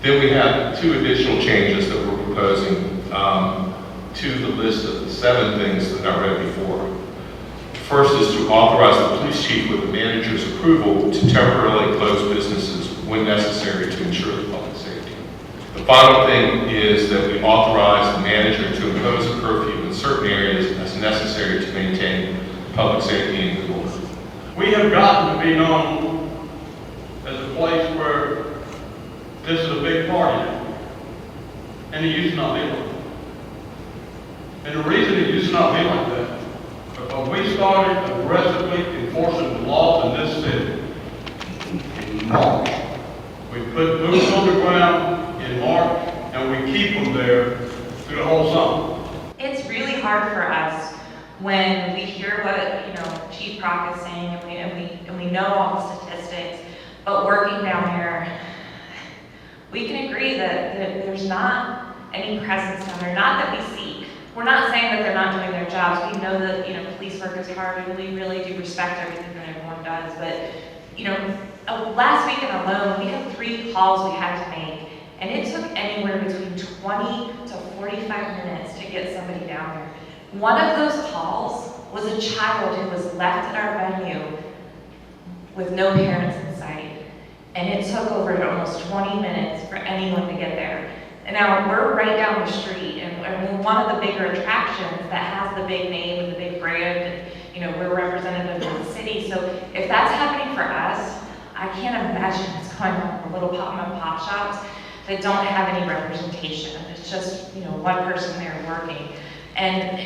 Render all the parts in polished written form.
Then we have 2 additional changes that we're proposing to the list of the 7 things that I read before. First is to authorize the police chief with the manager's approval to temporarily close businesses when necessary to ensure the public safety. The final thing is that we authorize the manager to impose a curfew in certain areas as necessary to maintain public safety and good order. We have gotten to be known as a place where this is a big party now. And it used to not be like that. And the reason it used to not be like that, because we started aggressively enforcing the laws in this city in March. We put boots on the ground in March, and we keep them there through the whole summer. It's really hard for us when we hear what Chief Brock is saying, and we know all the statistics. But working down there, we can agree that there's not any presence down there. Not that we seek. We're not saying that they're not doing their jobs. We know that police work is hard, and we really do respect everything that everyone does. But last weekend alone, we had 3 calls we had to make, and it took anywhere between 20 to 45 minutes to get somebody down there. One of those calls was a child who was left at our venue with no parents in sight, and it took over almost 20 minutes for anyone to get there. And now we're right down the street, and we're one of the bigger attractions that has the big name and the big brand, and we're representative of the city. So if that's happening for us, I can't imagine what's going on in the little pop shops that don't have any representation. It's just one person there working. And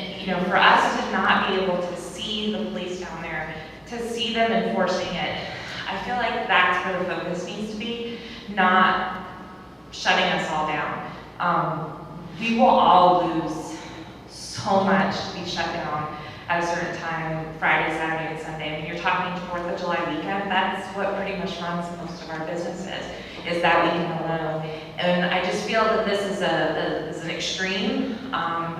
for us to not be able to see the police down there, to see them enforcing it, I feel like that's where the focus needs to be, not shutting us all down. We will all lose so much to be shut down at a certain time, Friday, Saturday, and Sunday. When you're talking 4th of July weekend, that's what pretty much runs most of our businesses, is that weekend alone. And I just feel that this is an extreme,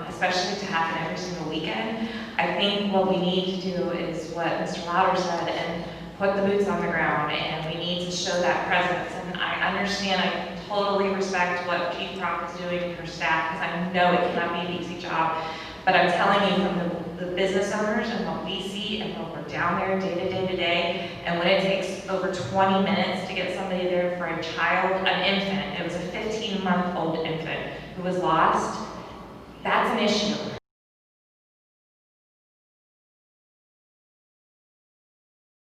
especially to happen every single weekend. I think what we need to do is what Mr. Lauder said, and put the boots on the ground, and we need to show that presence. And I understand, I totally respect what Chief Brock is doing and her staff, because I know it cannot be an easy job. But I'm telling you, from the business owners and what we see and what we're down there day to day, and when it takes over 20 minutes to get somebody there for a child, an infant, it was a 15-month-old infant who was lost, that's an issue.